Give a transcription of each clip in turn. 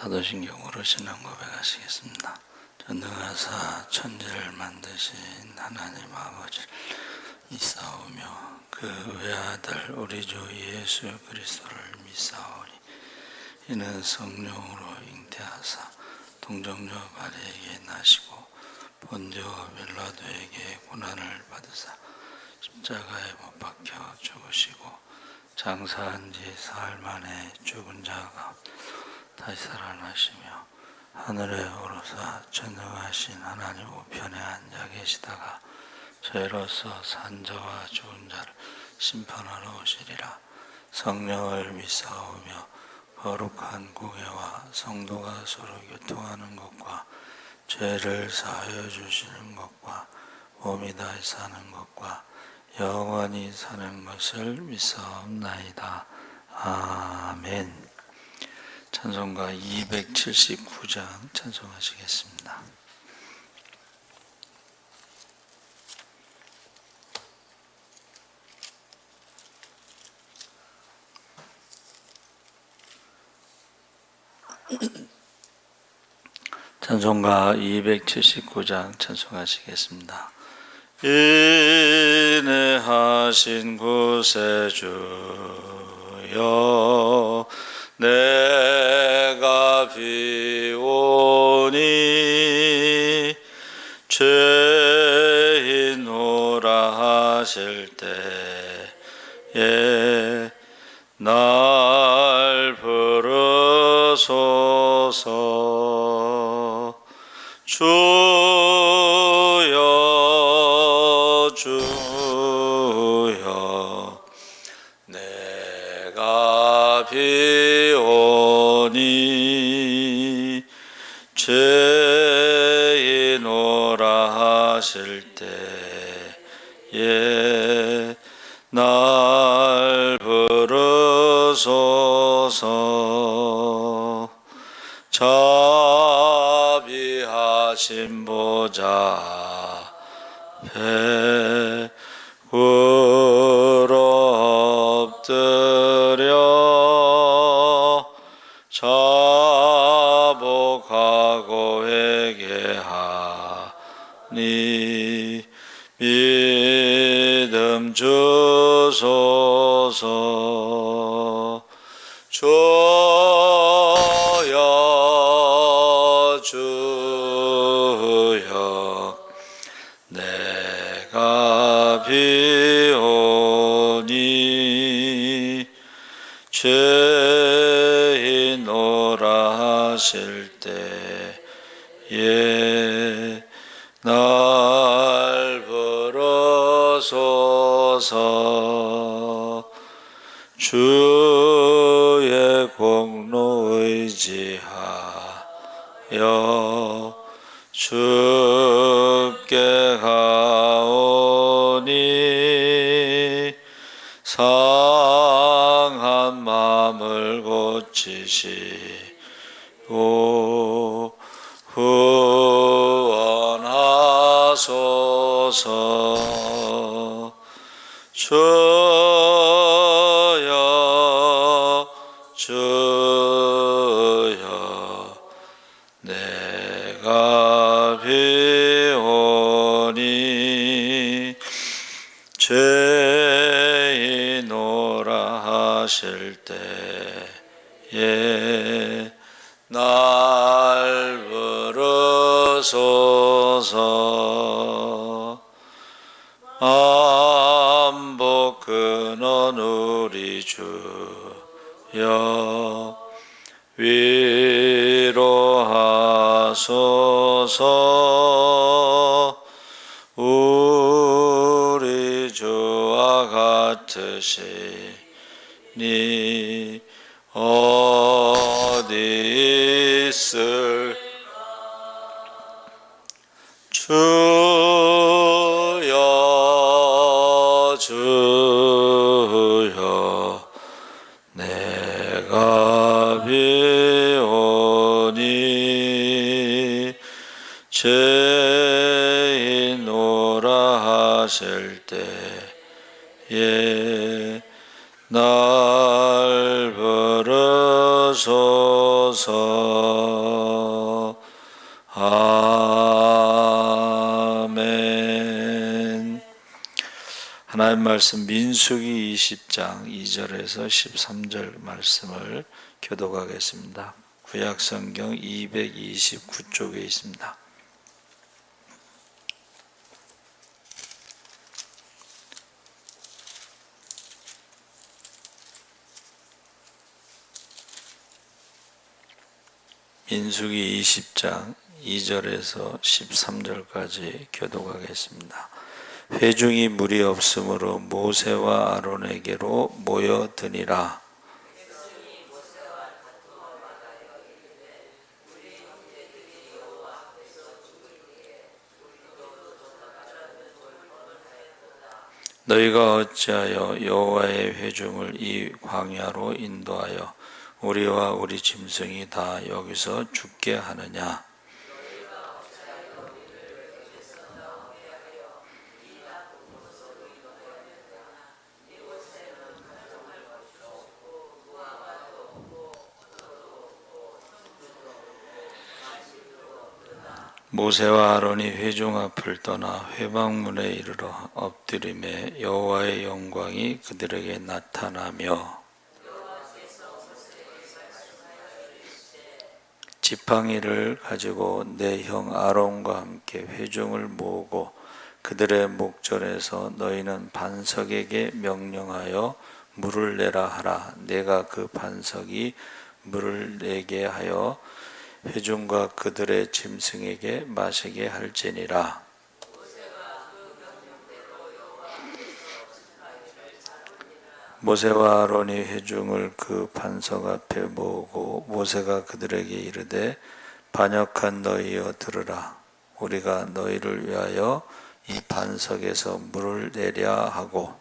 사도신경으로 신앙 고백하시겠습니다. 전능하사 천지를 만드신 하나님 아버지를 믿사오며 그 외아들 우리 주 예수 그리스도를 믿사오니 이는 성령으로 잉태하사 동정녀 마리아에게 나시고 본디오 빌라도에게 고난을 받으사 십자가에 못 박혀 죽으시고 장사한 지 사흘 만에 죽은 자가 다시 살아나시며 하늘에 오르사 전능하신 하나님 우편에 앉아 계시다가 저희로서 산 자와 죽은 자를 심판하러 오시리라. 성령을 믿사오며 거룩한 공회와 성도가 서로 교통하는 것과 죄를 사하여 주시는 것과 몸이 다시 사는 것과 영원히 사는 것을 믿사옵나이다. 아멘. 찬송가 279장 찬송하시겠습니다. 찬송가 279장 찬송하시겠습니다. 인내하신 구세주여 내가 비오니 죄인노라 하실 때에 날 부르소서. 주여 주여 내가 비오니 죄인오라 하실 때에 날 부르소서. 자비하신 보좌 앞에 굴어 엎드려 자복하고 회개하니 믿음 주소서. 주여 주여 내가 비오니 죄인오라 하실 때에 날 부르소서. 주의 공로 의지하여 주께 가오니 상한 마음을 고치시고 후원하소서. 주여 주여 내가 비오니 죄인오라 하실 때에 날 부르소서. 만복 근원 우리 주여 위로하소서. 우리 주와 같으시니 어디 있을까. 주여 주여 내가 비오니 죄인오라 하실 때에 날 부르소서. 하나님 말씀 민수기 20장 2절에서 13절 말씀을 교독하겠습니다. 구약성경 229쪽에 있습니다. 민수기 20장 2절에서 13절까지 교독하겠습니다. 회중이 무리 없으므로 모세와 아론에게로 모여드니라. 너희가 어찌하여 여호와의 회중을 이 광야로 인도하여 우리와 우리 짐승이 다 여기서 죽게 하느냐? 모세와 아론이 회중 앞을 떠나 회막문에 이르러 엎드림에 여호와의 영광이 그들에게 나타나며 지팡이를 가지고 내 형 아론과 함께 회중을 모으고 그들의 목전에서 너희는 반석에게 명령하여 물을 내라 하라. 내가 그 반석이 물을 내게 하여 회중과 그들의 짐승에게 마시게 할지니라. 모세와 아론이 회중을 그 반석 앞에 모으고 모세가 그들에게 이르되 반역한 너희여 들으라. 우리가 너희를 위하여 이 반석에서 물을 내랴 하고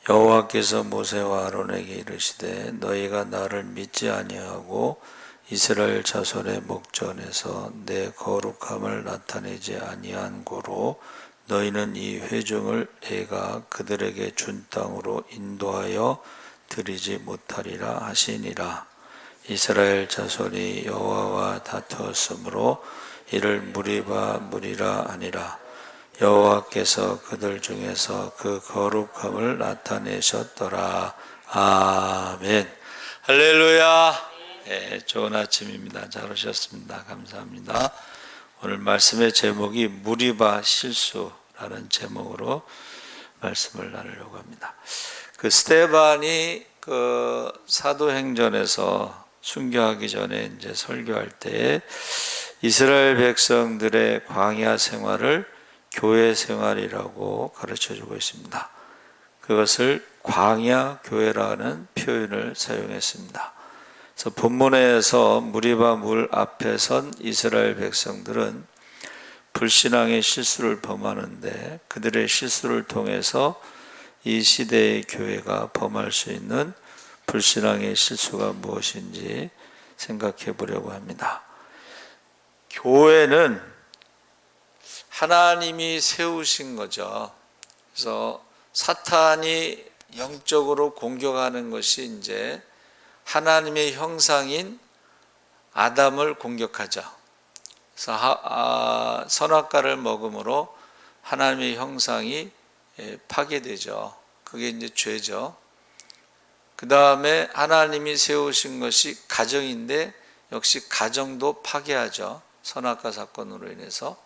여호와께서 모세와 아론에게 이르시되 너희가 나를 믿지 아니하고 이스라엘 자손의 목전에서 내 거룩함을 나타내지 아니한 고로 너희는 이 회중을 내가 그들에게 준 땅으로 인도하여 드리지 못하리라 하시니라. 이스라엘 자손이 여호와와 다투었으므로 이를 무리바 무리라 하니라. 여호와께서 그들 중에서 그 거룩함을 나타내셨더라. 아멘. 할렐루야. 네, 좋은 아침입니다. 잘 오셨습니다. 감사합니다. 오늘 말씀의 제목이 무리바 실수라는 제목으로 말씀을 나누려고 합니다. 그 스데반이 그 사도행전에서 순교하기 전에 이제 설교할 때 이스라엘 백성들의 광야 생활을 교회 생활이라고 가르쳐주고 있습니다. 그것을 광야 교회라는 표현을 사용했습니다. 그래서 본문에서 무리바 물 앞에 선 이스라엘 백성들은 불신앙의 실수를 범하는데 그들의 실수를 통해서 이 시대의 교회가 범할 수 있는 불신앙의 실수가 무엇인지 생각해 보려고 합니다. 교회는 하나님이 세우신 거죠. 그래서 사탄이 영적으로 공격하는 것이 이제 하나님의 형상인 아담을 공격하죠. 그래서 선악과를 먹음으로 하나님의 형상이 파괴되죠. 그게 이제 죄죠. 그 다음에 하나님이 세우신 것이 가정인데 역시 가정도 파괴하죠. 선악과 사건으로 인해서.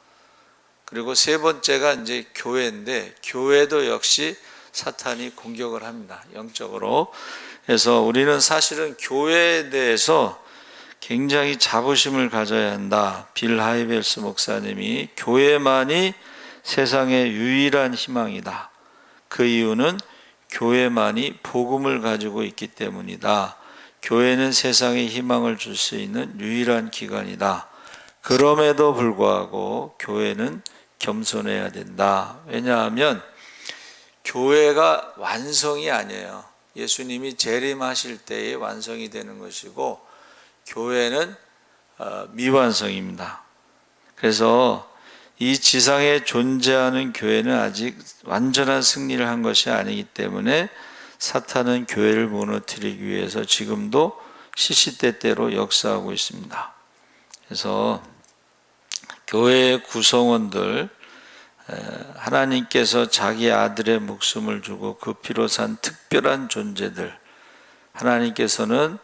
그리고 세 번째가 이제 교회인데 교회도 역시 사탄이 공격을 합니다. 영적으로. 그래서 우리는 사실은 교회에 대해서 굉장히 자부심을 가져야 한다. 빌 하이벨스 목사님이 교회만이 세상의 유일한 희망이다. 그 이유는 교회만이 복음을 가지고 있기 때문이다. 교회는 세상에 희망을 줄 수 있는 유일한 기관이다. 그럼에도 불구하고 교회는 겸손해야 된다. 왜냐하면 교회가 완성이 아니에요. 예수님이 재림하실 때에 완성이 되는 것이고 교회는 미완성입니다. 그래서 이 지상에 존재하는 교회는 아직 완전한 승리를 한 것이 아니기 때문에 사탄은 교회를 무너뜨리기 위해서 지금도 시시때때로 역사하고 있습니다. 그래서 교회의 구성원들, 하나님께서 자기 아들의 목숨을 주고 그 피로 산 특별한 존재들, 하나님께서는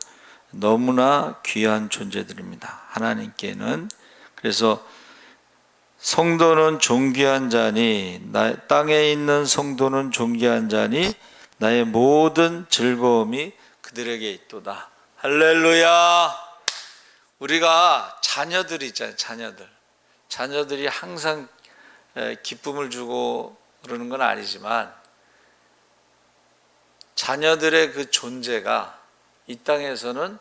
너무나 귀한 존재들입니다. 하나님께는. 그래서 성도는 존귀한 자니, 땅에 있는 성도는 존귀한 자니 나의 모든 즐거움이 그들에게 있도다. 할렐루야. 우리가 자녀들이 있잖아요. 자녀들이 항상 기쁨을 주고 그러는 건 아니지만 자녀들의 그 존재가 이 땅에서는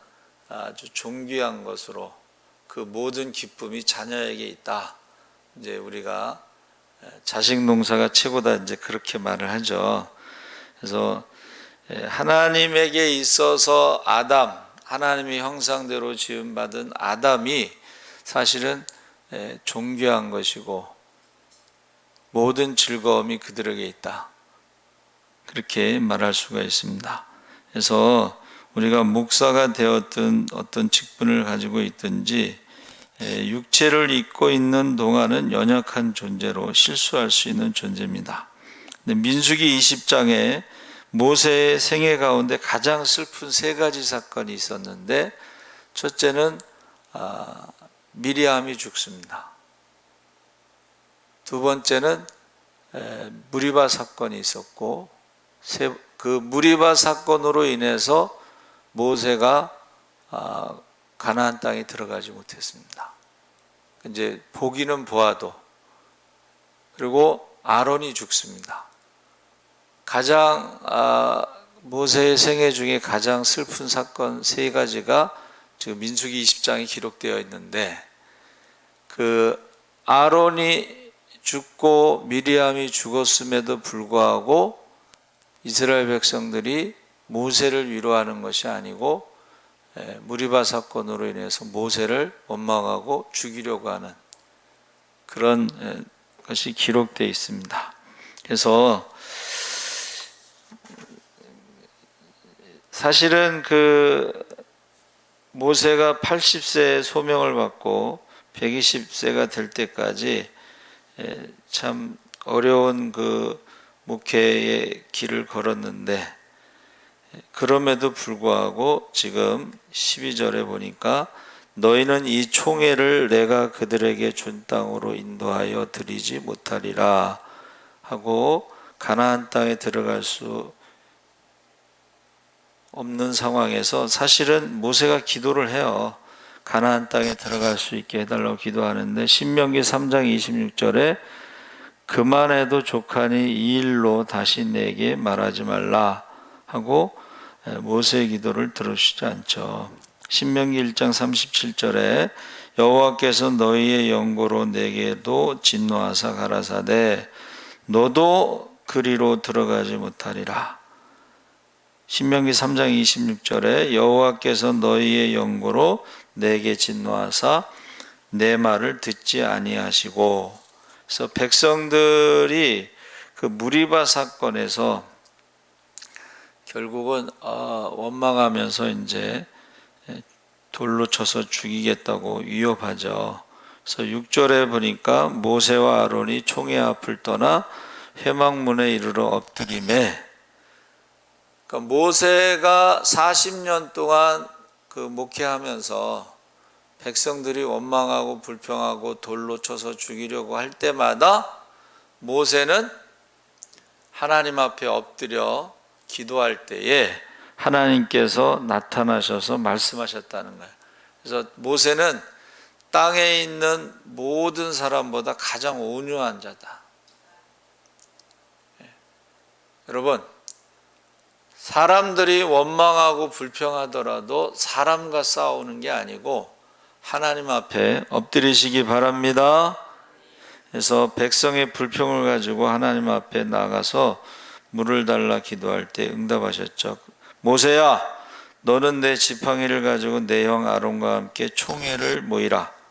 아주 존귀한 것으로 그 모든 기쁨이 자녀에게 있다. 이제 우리가 자식 농사가 최고다 이제 그렇게 말을 하죠. 그래서 하나님에게 있어서 아담, 하나님의 형상대로 지음받은 아담이 사실은 존귀한 것이고 모든 즐거움이 그들에게 있다. 그렇게 말할 수가 있습니다. 그래서 우리가 목사가 되었든 어떤 직분을 가지고 있든지 육체를 입고 있는 동안은 연약한 존재로 실수할 수 있는 존재입니다. 민수기 20장에 모세의 생애 가운데 가장 슬픈 세 가지 사건이 있었는데 첫째는 미리암이 죽습니다. 두 번째는 무리바 사건이 있었고 그 무리바 사건으로 인해서 모세가 가나안 땅에 들어가지 못했습니다. 이제 보기는 보아도. 그리고 아론이 죽습니다. 가장 모세의 생애 중에 가장 슬픈 사건 세 가지가 지금 민수기 20장에 기록되어 있는데 그 아론이 죽고 미리암이 죽었음에도 불구하고 이스라엘 백성들이 모세를 위로하는 것이 아니고 무리바 사건으로 인해서 모세를 원망하고 죽이려고 하는 그런 것이 기록되어 있습니다. 그래서 사실은 그 모세가 80세에 소명을 받고 120세가 될 때까지 참 어려운 그 목회의 길을 걸었는데 그럼에도 불구하고 지금 12절에 보니까 너희는 이 총회를 내가 그들에게 준 땅으로 인도하여 드리지 못하리라 하고 가나안 땅에 들어갈 수 없는 상황에서 사실은 모세가 기도를 해요. 가나안 땅에 들어갈 수 있게 해달라고 기도하는데 신명기 3장 26절에 그만해도 족하니 이 일로 다시 내게 말하지 말라 하고 모세의 기도를 들어주지 않죠. 신명기 1장 37절에 여호와께서 너희의 영고로 내게도 진노하사 가라사대 너도 그리로 들어가지 못하리라. 신명기 3장 26절에 여호와께서 너희의 영고로 내게 진노하사 내 말을 듣지 아니하시고 그래서 백성들이 그 무리바 사건에서 결국은 원망하면서 이제 돌로 쳐서 죽이겠다고 위협하죠. 그래서 6절에 보니까 모세와 아론이 총회 앞을 떠나 회막문에 이르러 엎드리매 그러니까 모세가 40년 동안 그 목회하면서 백성들이 원망하고 불평하고 돌로 쳐서 죽이려고 할 때마다 모세는 하나님 앞에 엎드려 기도할 때에 하나님께서 나타나셔서 말씀하셨다는 거예요. 그래서 모세는 땅에 있는 모든 사람보다 가장 온유한 자다. 여러분, 사람들이 원망하고 불평하더라도 사람과 싸우는 게 아니고 하나님 앞에 엎드리시기 바랍니다. 그래서 백성의 불평을 가지고 하나님 앞에 나가서 물을 달라 기도할 때 응답하셨죠. 모세야, 너는 내 지팡이를 가지고 내 형 아론과 함께 총회를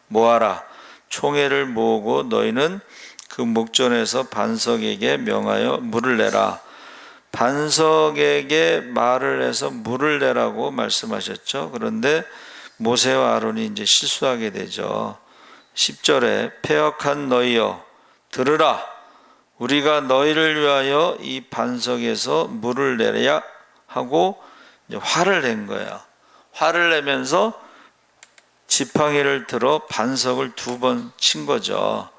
모아라. 총회를 모으고 너희는 그 목전에서 반석에게 명하여 물을 내라. 반석에게 말을 해서 물을 내라고 말씀하셨죠. 그런데 모세와 아론이 이제 실수하게 되죠. 10절에 패역한 너희여 들으라, 우리가 너희를 위하여 이 반석에서 물을 내야 하고 이제 화를 낸 거예요. 화를 내면서 지팡이를 들어 반석을 2번 친 거죠.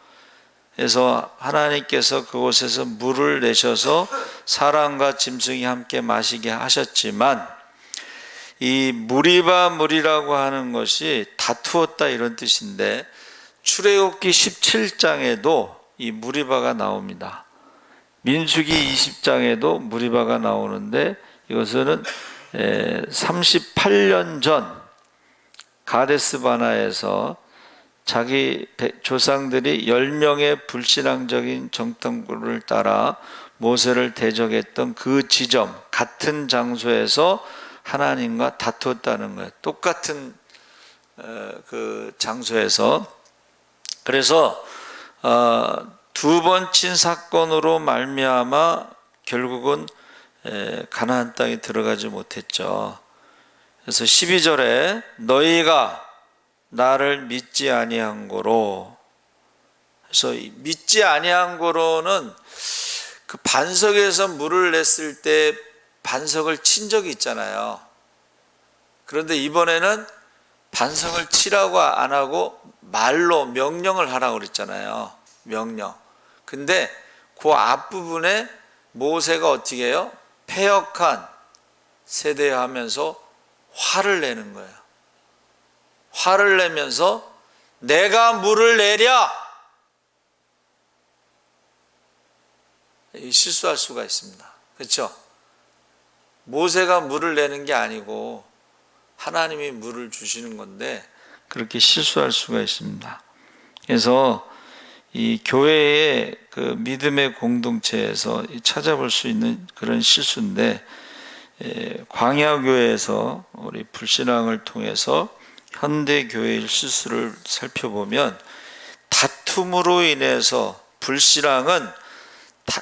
그래서 하나님께서 그곳에서 물을 내셔서 사람과 짐승이 함께 마시게 하셨지만, 이 무리바 물이라고 하는 것이 다투었다 이런 뜻인데, 출애굽기 17장에도 이 무리바가 나옵니다. 민수기 20장에도 무리바가 나오는데, 이것은 38년 전 가데스 바나에서 자기 조상들이 10명의 불신앙적인 정탐꾼을 따라 모세를 대적했던 그 지점, 같은 장소에서 하나님과 다투었다는 거예요. 똑같은 그 장소에서. 그래서 2번 친 사건으로 말미암아 결국은 가나안 땅에 들어가지 못했죠. 그래서 12절에 너희가 나를 믿지 아니한 고로, 그래서 믿지 아니한 고로는 그 반석에서 물을 냈을 때 반석을 친 적이 있잖아요. 그런데 이번에는 반석을 치라고 안 하고 말로 명령을 하라고 그랬잖아요. 명령. 근데 그 앞부분에 모세가 어떻게 해요? 패역한 세대에 하면서 화를 내는 거예요. 화를 내면서 내가 물을 내랴, 실수할 수가 있습니다. 그렇죠? 모세가 물을 내는 게 아니고 하나님이 물을 주시는 건데 그렇게 실수할 수가 있습니다. 그래서 이 교회의 그 믿음의 공동체에서 찾아볼 수 있는 그런 실수인데, 광야교회에서 우리 불신앙을 통해서 현대교회의 실수를 살펴보면, 다툼으로 인해서, 불신앙은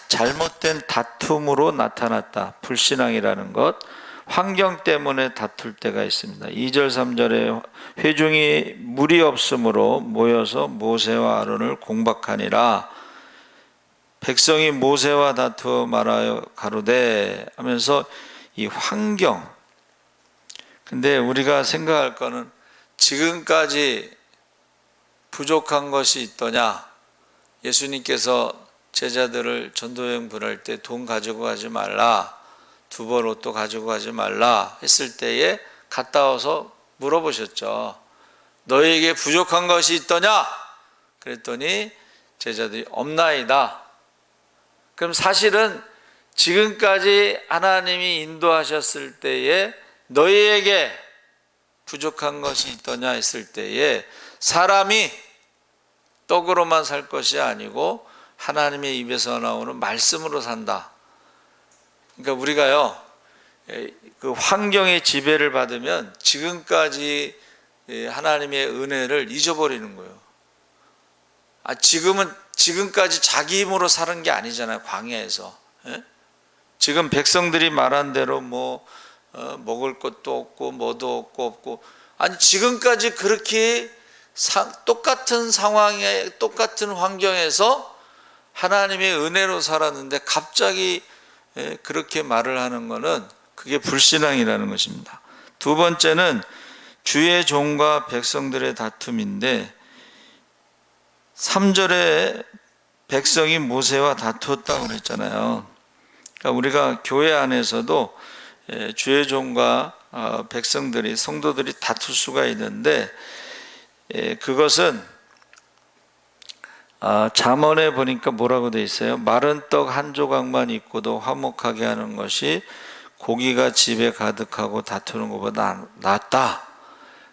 잘못된 다툼으로 나타났다. 불신앙이라는 것, 환경 때문에 다툴 때가 있습니다. 2절 3절에 회중이 물이 없으므로 모여서 모세와 아론을 공박하니라. 백성이 모세와 다투어 말하여 가로되 하면서 이 환경. 근데 우리가 생각할 거는 지금까지 부족한 것이 있더냐? 예수님께서 제자들을 전도여행 보낼 때 돈 가지고 가지 말라, 2벌 옷도 가지고 가지 말라 했을 때에 갔다 와서 물어보셨죠. 너희에게 부족한 것이 있더냐? 그랬더니 제자들이 없나이다. 그럼 사실은 지금까지 하나님이 인도하셨을 때에 너희에게 부족한 것이 있더냐 했을 때에 사람이 떡으로만 살 것이 아니고 하나님의 입에서 나오는 말씀으로 산다. 그러니까 우리가요, 그 환경의 지배를 받으면 지금까지 하나님의 은혜를 잊어버리는 거예요. 지금까지 자기 힘으로 사는 게 아니잖아요, 광야에서. 지금 백성들이 말한 대로 먹을 것도 없고 뭐도 없고 아니 지금까지 그렇게 똑같은 상황에 똑같은 환경에서 하나님의 은혜로 살았는데 갑자기 그렇게 말을 하는 것은 그게 불신앙이라는 것입니다. 2번째는 주의 종과 백성들의 다툼인데 3절에 백성이 모세와 다투었다고 그랬잖아요. 그러니까 우리가 교회 안에서도 주의 종과 백성들이, 성도들이 다툴 수가 있는데 그것은 잠언에 보니까 뭐라고 돼 있어요? 마른 떡 한 조각만 있고도 화목하게 하는 것이 고기가 집에 가득하고 다투는 것보다 낫다.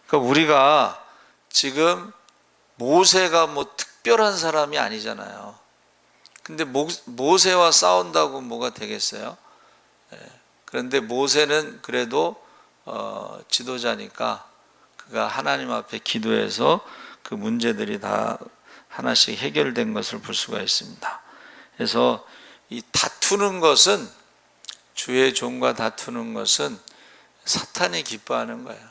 그러니까 우리가 지금 모세가 특별한 사람이 아니잖아요. 근데 모세와 싸운다고 뭐가 되겠어요? 그런데 모세는 그래도 지도자니까 그가 하나님 앞에 기도해서 그 문제들이 다 하나씩 해결된 것을 볼 수가 있습니다. 그래서 이 다투는 것은 주의 종과 다투는 것은 사탄이 기뻐하는 거예요.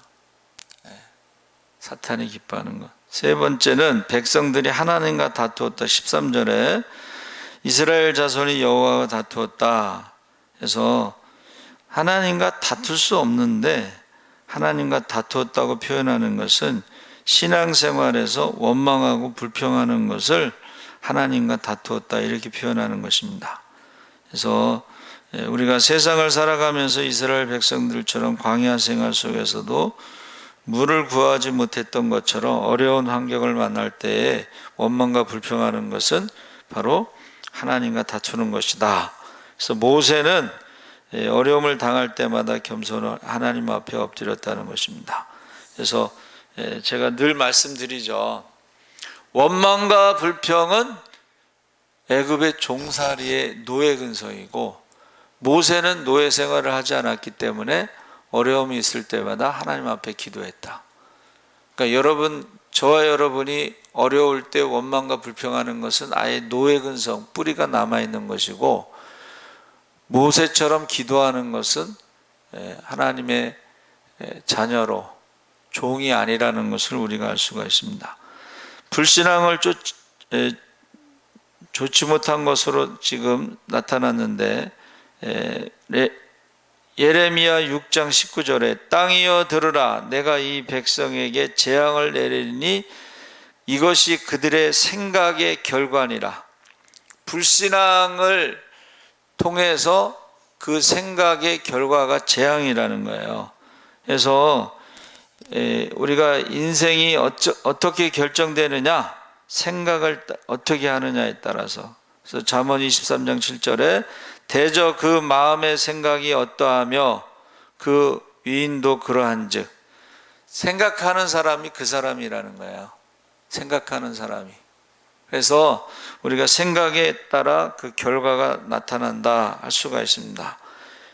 사탄이 기뻐하는 것. 세 번째는 백성들이 하나님과 다투었다. 13절에 이스라엘 자손이 여호와와 다투었다. 그래서 하나님과 다툴 수 없는데 하나님과 다투었다고 표현하는 것은 신앙생활에서 원망하고 불평하는 것을 하나님과 다투었다 이렇게 표현하는 것입니다. 그래서 우리가 세상을 살아가면서 이스라엘 백성들처럼 광야 생활 속에서도 물을 구하지 못했던 것처럼 어려운 환경을 만날 때에 원망과 불평하는 것은 바로 하나님과 다투는 것이다. 그래서 모세는 어려움을 당할 때마다 겸손을 하나님 앞에 엎드렸다는 것입니다. 그래서 제가 늘 말씀드리죠. 원망과 불평은 애굽의 종살이의 노예 근성이고 모세는 노예 생활을 하지 않았기 때문에 어려움이 있을 때마다 하나님 앞에 기도했다. 그러니까 여러분, 저와 여러분이 어려울 때 원망과 불평하는 것은 아예 노예 근성, 뿌리가 남아있는 것이고 모세처럼 기도하는 것은 하나님의 자녀로 종이 아니라는 것을 우리가 알 수가 있습니다. 불신앙을 좋지 못한 것으로 지금 나타났는데 예레미야 6장 19절에 땅이여 들으라 내가 이 백성에게 재앙을 내리니 이것이 그들의 생각의 결과니라. 불신앙을 통해서 그 생각의 결과가 재앙이라는 거예요. 그래서 우리가 인생이 어떻게 결정되느냐, 생각을 어떻게 하느냐에 따라서. 그래서 잠언 23장 7절에 대저 그 마음의 생각이 어떠하며 그 위인도 그러한즉, 생각하는 사람이 그 사람이라는 거예요. 생각하는 사람이. 그래서 우리가 생각에 따라 그 결과가 나타난다 할 수가 있습니다.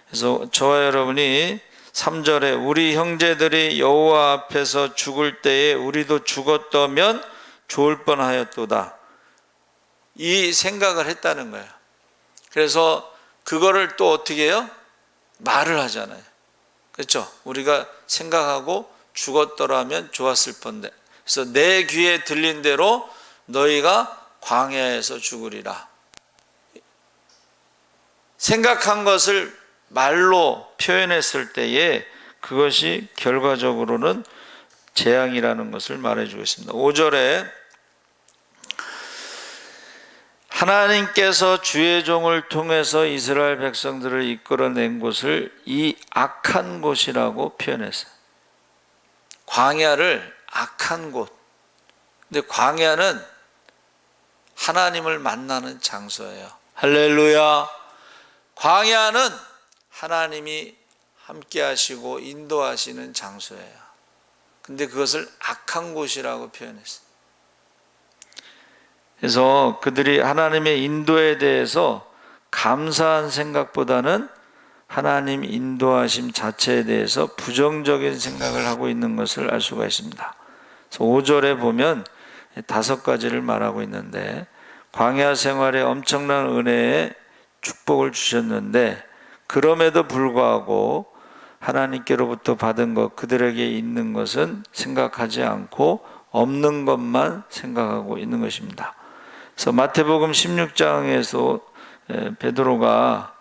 그래서 저와 여러분이 3절에 우리 형제들이 여호와 앞에서 죽을 때에 우리도 죽었다면 좋을 뻔하였도다. 이 생각을 했다는 거예요. 그래서 그거를 또 어떻게 해요? 말을 하잖아요. 그렇죠? 우리가 생각하고 죽었더라면 좋았을 뻔데. 그래서 내 귀에 들린 대로 너희가 광야에서 죽으리라. 생각한 것을 말로 표현했을 때에 그것이 결과적으로는 재앙이라는 것을 말해주고 있습니다. 5절에 하나님께서 주의 종을 통해서 이스라엘 백성들을 이끌어낸 곳을 이 악한 곳이라고 표현했어요. 광야를 악한 곳. 근데 광야는 하나님을 만나는 장소예요. 할렐루야. 광야는 하나님이 함께 하시고 인도하시는 장소예요. 근데 그것을 악한 곳이라고 표현했어요. 그래서 그들이 하나님의 인도에 대해서 감사한 생각보다는 하나님 인도하심 자체에 대해서 부정적인 생각을 하고 있는 것을 알 수가 있습니다. 그래서 5절에 보면 5가지를 말하고 있는데, 광야 생활에 엄청난 은혜의 축복을 주셨는데 그럼에도 불구하고 하나님께로부터 받은 것, 그들에게 있는 것은 생각하지 않고 없는 것만 생각하고 있는 것입니다. 그래서 마태복음 16장에서 베드로가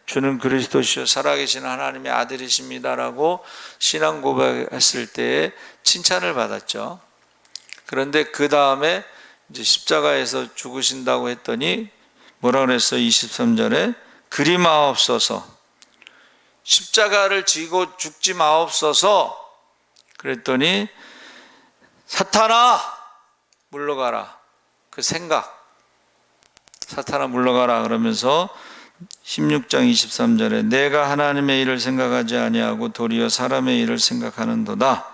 주는 그리스도시요 살아계신 하나님의 아들이십니다라고 신앙 고백했을 때에 칭찬을 받았죠. 그런데 그 다음에 이제 십자가에서 죽으신다고 했더니 뭐라 그랬어요? 23절에 그리 마옵소서, 십자가를 지고 죽지 마옵소서 그랬더니 사탄아 물러가라. 그 생각, 사탄아 물러가라 그러면서 16장 23절에 내가 하나님의 일을 생각하지 아니하고 도리어 사람의 일을 생각하는도다.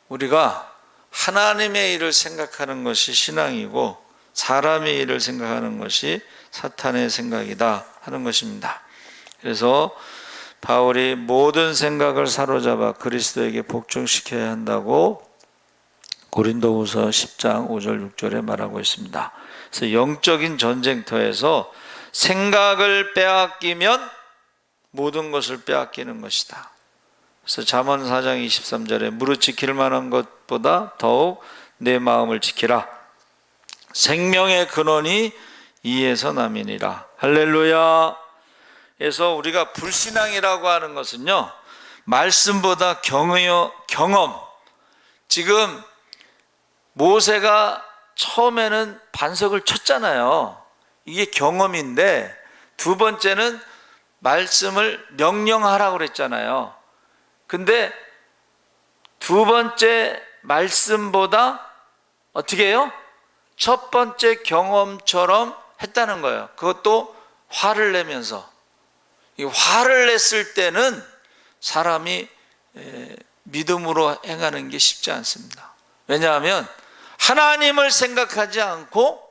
우리가 하나님의 일을 생각하는 것이 신앙이고 사람의 일을 생각하는 것이 사탄의 생각이다 하는 것입니다. 그래서 바울이 모든 생각을 사로잡아 그리스도에게 복종시켜야 한다고 고린도후서 10장 5절 6절에 말하고 있습니다. 그래서 영적인 전쟁터에서 생각을 빼앗기면 모든 것을 빼앗기는 것이다. 그래서 잠언 4장 23절에 무릇 지킬 만한 것보다 더욱 내 마음을 지키라. 생명의 근원이 이에서 남이니라. 할렐루야. 그래서 우리가 불신앙이라고 하는 것은요, 말씀보다 경험. 지금 모세가 처음에는 반석을 쳤잖아요. 이게 경험인데, 두 번째는 말씀을 명령하라고 그랬잖아요. 근데 두 번째 말씀보다 어떻게 해요? 첫 번째 경험처럼 했다는 거예요. 그것도 화를 내면서. 이 화를 냈을 때는 사람이 믿음으로 행하는 게 쉽지 않습니다. 왜냐하면 하나님을 생각하지 않고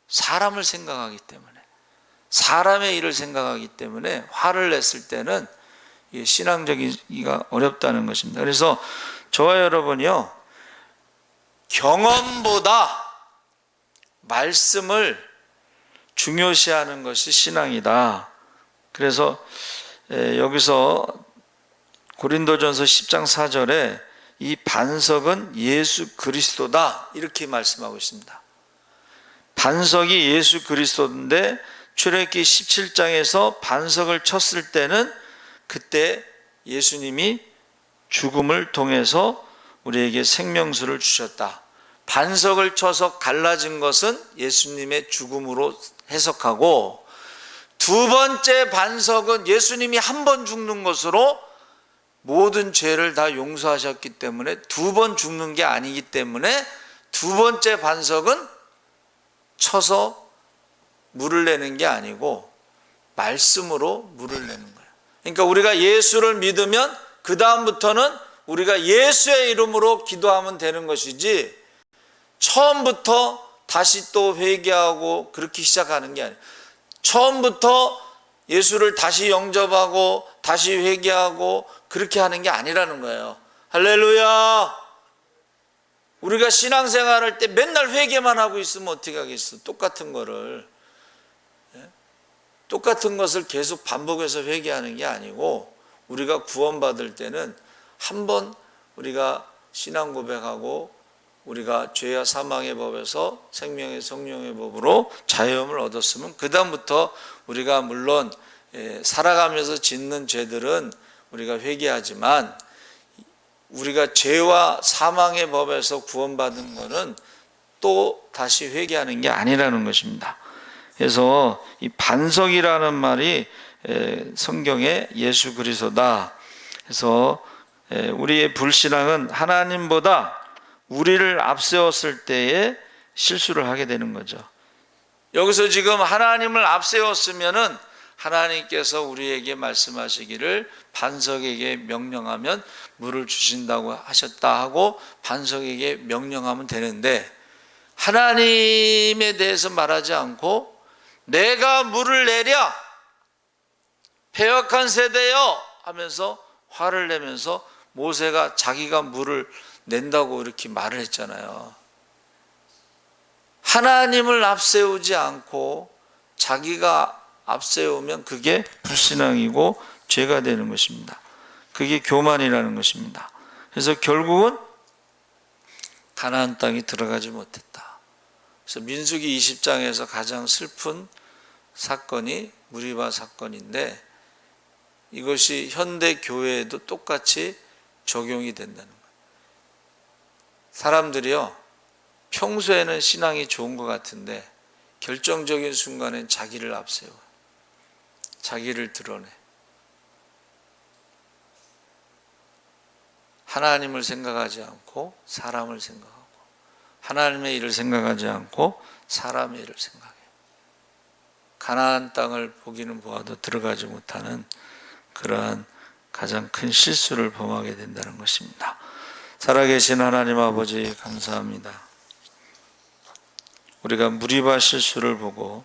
사람을 생각하기 때문에, 사람의 일을 생각하기 때문에 화를 냈을 때는 신앙적이기가 어렵다는 것입니다. 그래서 저와 여러분이요, 경험보다 말씀을 중요시하는 것이 신앙이다. 그래서 여기서 고린도전서 10장 4절에 이 반석은 예수 그리스도다, 이렇게 말씀하고 있습니다. 반석이 예수 그리스도인데 출애굽기 17장에서 반석을 쳤을 때는 그때 예수님이 죽음을 통해서 우리에게 생명수를 주셨다. 반석을 쳐서 갈라진 것은 예수님의 죽음으로 해석하고, 두 번째 반석은 예수님이 한 번 죽는 것으로 모든 죄를 다 용서하셨기 때문에 두 번 죽는 게 아니기 때문에 두 번째 반석은 쳐서 물을 내는 게 아니고 말씀으로 물을 내는 거예요. 그러니까 우리가 예수를 믿으면 그 다음부터는 우리가 예수의 이름으로 기도하면 되는 것이지, 처음부터 다시 또 회개하고 그렇게 시작하는 게 아니에요. 처음부터 예수를 다시 영접하고 다시 회개하고 그렇게 하는 게 아니라는 거예요. 할렐루야. 우리가 신앙생활할 때 맨날 회개만 하고 있으면 어떻게 하겠어? 똑같은 거를, 똑같은 것을 계속 반복해서 회개하는 게 아니고, 우리가 구원받을 때는 한번 우리가 신앙 고백하고 우리가 죄와 사망의 법에서 생명의 성령의 법으로 자유함을 얻었으면 그 다음부터 우리가 물론 살아가면서 짓는 죄들은 우리가 회개하지만, 우리가 죄와 사망의 법에서 구원받은 것은 또 다시 회개하는 게 아니라는 것입니다. 그래서 이 반석이라는 말이 성경에 예수 그리스도다. 그래서 우리의 불신앙은 하나님보다 우리를 앞세웠을 때에 실수를 하게 되는 거죠. 여기서 지금 하나님을 앞세웠으면은 하나님께서 우리에게 말씀하시기를 반석에게 명령하면 물을 주신다고 하셨다 하고 반석에게 명령하면 되는데, 하나님에 대해서 말하지 않고 내가 물을 내랴, 패역한 세대여 하면서 화를 내면서 모세가 자기가 물을 낸다고 이렇게 말을 했잖아요. 하나님을 앞세우지 않고 자기가 앞세우면 그게 불신앙이고 죄가 되는 것입니다. 그게 교만이라는 것입니다. 그래서 결국은 가나안 땅에 들어가지 못했다. 그래서 민수기 20장에서 가장 슬픈 사건이 무리바 사건인데, 이것이 현대 교회에도 똑같이 적용이 된다는 거예요. 사람들이요, 평소에는 신앙이 좋은 것 같은데 결정적인 순간엔 자기를 앞세워요. 자기를 드러내. 하나님을 생각하지 않고 사람을 생각하고, 하나님의 일을 생각하지 않고 사람의 일을 생각해요. 가나안 땅을 보기는 보아도 들어가지 못하는 그러한 가장 큰 실수를 범하게 된다는 것입니다. 살아계신 하나님 아버지, 감사합니다. 우리가 무리바 실수를 보고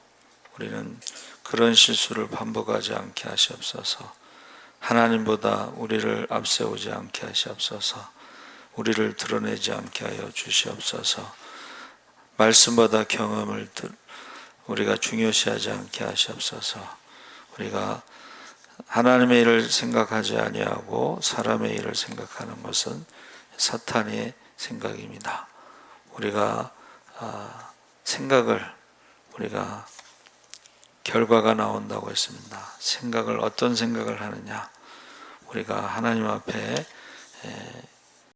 우리는 그런 실수를 반복하지 않게 하시옵소서. 하나님보다 우리를 앞세우지 않게 하시옵소서. 우리를 드러내지 않게 하여 주시옵소서. 말씀보다 경험을 우리가 중요시하지 않게 하시옵소서. 우리가 하나님의 일을 생각하지 아니하고 사람의 일을 생각하는 것은 사탄의 생각입니다. 우리가 생각을 우리가 결과가 나온다고 했습니다. 생각을 어떤 생각을 하느냐? 우리가 하나님 앞에